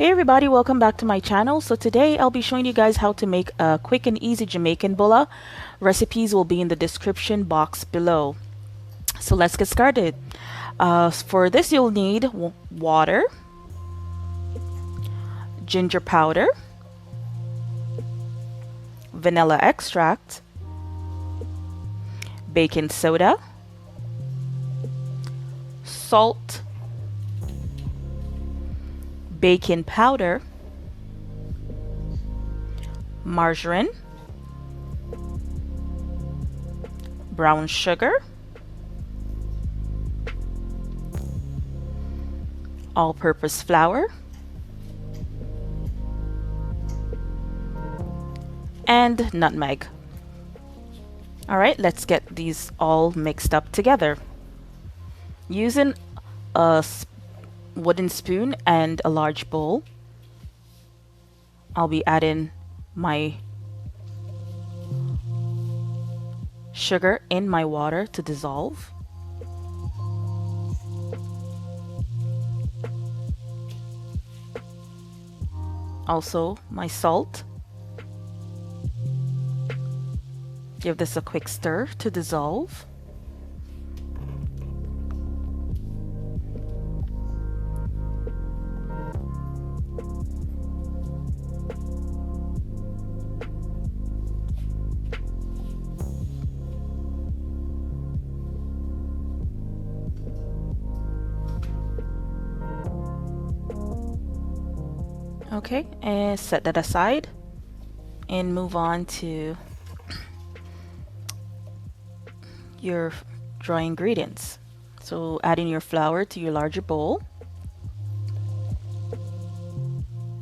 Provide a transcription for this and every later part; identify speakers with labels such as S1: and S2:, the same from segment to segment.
S1: Hey everybody, welcome back to my channel. So today I'll be showing you guys how to make a quick and easy Jamaican bulla. Recipes will be in the description box below. So let's get started. For this you'll need water, ginger powder, vanilla extract, baking soda, salt, baking powder, margarine, brown sugar, all-purpose flour, and nutmeg. Alright, let's get these all mixed up together. Using a wooden spoon and a large bowl, I'll be adding my sugar in my water to dissolve. Also my salt. Give this a quick stir to dissolve. Okay, and set that aside and move on to your dry ingredients. So adding your flour to your larger bowl.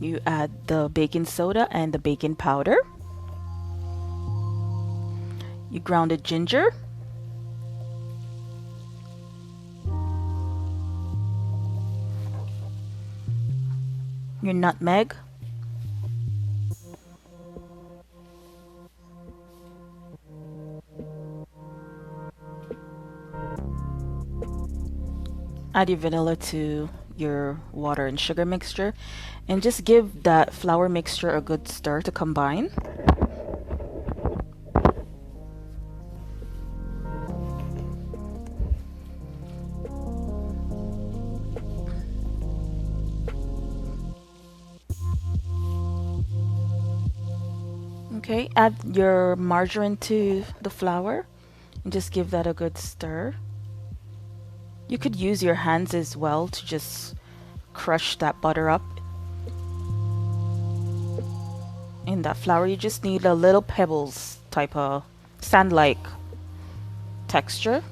S1: You add the baking soda and the baking powder. You grounded ginger. Your nutmeg. Add your vanilla to your water and sugar mixture and just give that flour mixture a good stir to combine. Okay, add your margarine to the flour and just give that a good stir. You could use your hands as well to just crush that butter up in that flour. You just need a little pebbles type of sand-like texture.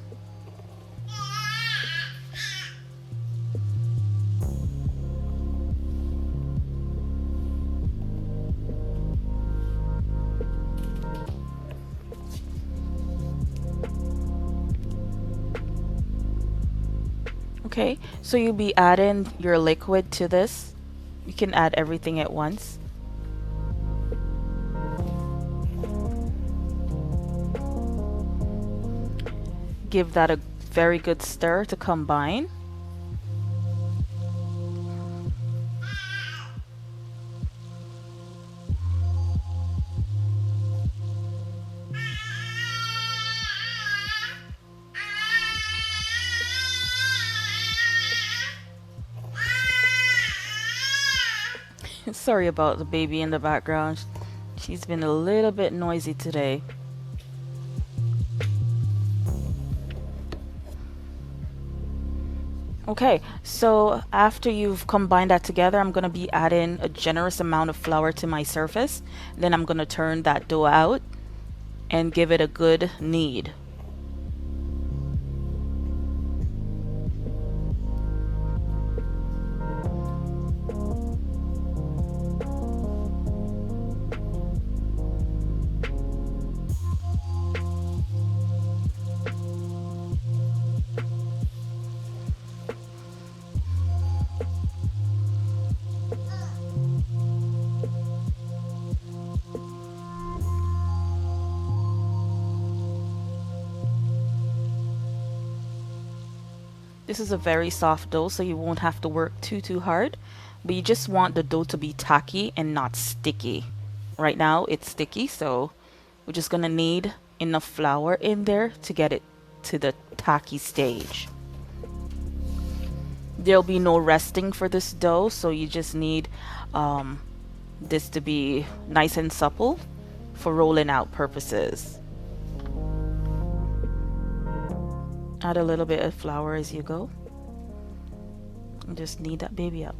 S1: Okay, so you'll be adding your liquid to this. You can add everything at once. Give that a very good stir to combine. Sorry about the baby in the background. She's been a little bit noisy today. Okay, so after you've combined that together, I'm going to be adding a generous amount of flour to my surface. Then I'm going to turn that dough out and give it a good knead. This is a very soft dough, so you won't have to work too hard. but you just want the dough to be tacky and not sticky. Right now it's sticky, so we're just gonna need enough flour in there to get it to the tacky stage. There'll be no resting for this dough, so you just need this to be nice and supple for rolling out purposes. Add a little bit of flour as you go. And just knead that baby up.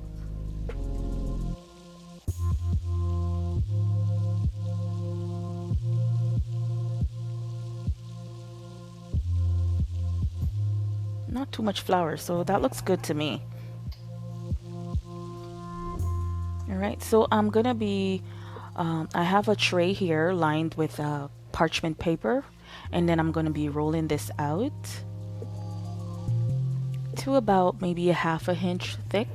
S1: Not too much flour, so that looks good to me. Alright, so I'm gonna be, I have a tray here lined with parchment paper, and then I'm gonna be rolling this out to about maybe a half an inch thick,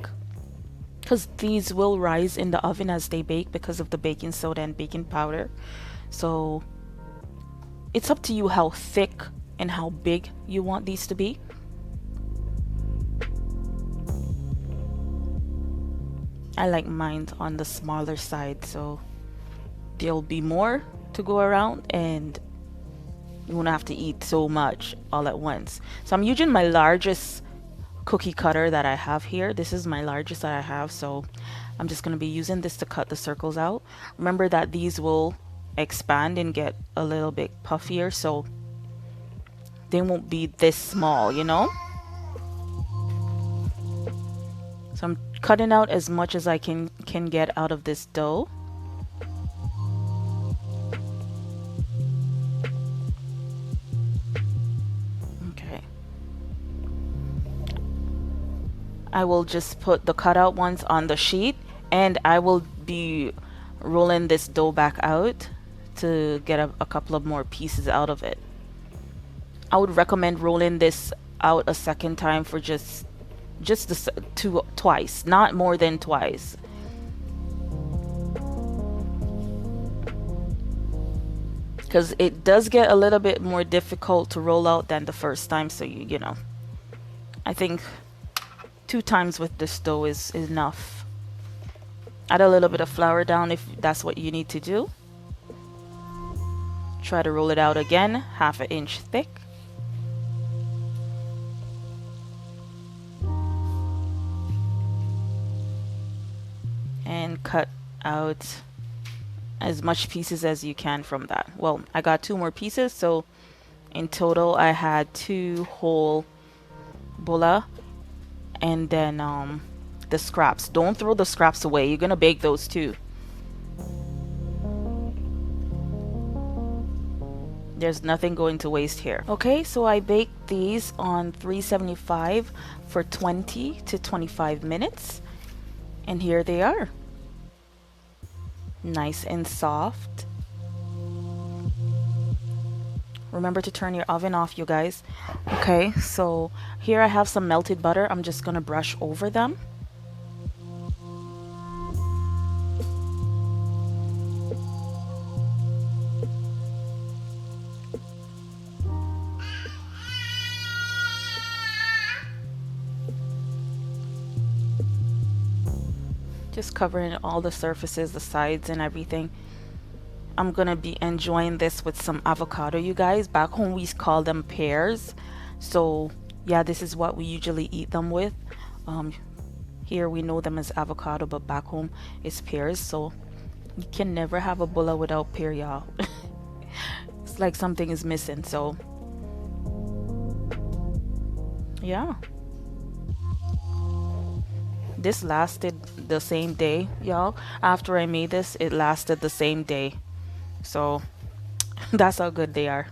S1: because these will rise in the oven as they bake because of the baking soda and baking powder. So it's up to you how thick and how big you want these to be. I like mine on the smaller side, so there'll be more to go around and you won't have to eat so much all at once. So I'm using my largest cookie cutter that I have here. This is my largest that I have, so I'm just going to be using this to cut the circles out. Remember that these will expand and get a little bit puffier, so they won't be this small, you know? So I'm cutting out as much as I can get out of this dough. Okay. I will just put the cutout ones on the sheet, and I will be rolling this dough back out to get a couple of more pieces out of it. I would recommend rolling this out a second time for just twice, not more than twice. Because it does get a little bit more difficult to roll out than the first time, so you know, I think 2 times with this dough is enough. Add a little bit of flour down if that's what you need to do. Try to roll it out again, half an inch thick. And cut out as much pieces as you can from that. Well, I got 2 more pieces, so in total I had 2 whole bulla, and then the scraps. Don't throw the scraps away, you're gonna bake those too. There's nothing going to waste here. Okay, so I baked these on 375 for 20 to 25 minutes, and here they are, nice and soft. Remember to turn your oven off, you guys. Okay, so here I have some melted butter. I'm just gonna brush over them. Just covering all the surfaces, the sides and everything. I'm gonna be enjoying this with some avocado, you guys. Back home we call them pears, so yeah, this is what we usually eat them with. Here we know them as avocado, but back home it's pears, so you can never have a bulla without pear, y'all. It's like something is missing, so yeah. This lasted the same day, y'all. After I made this, it lasted the same day. So that's how good they are.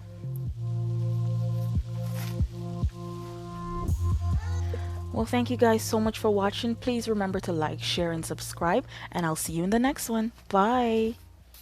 S1: Well, thank you guys so much for watching. Please remember to like, share, and subscribe, and I'll see you in the next one. Bye.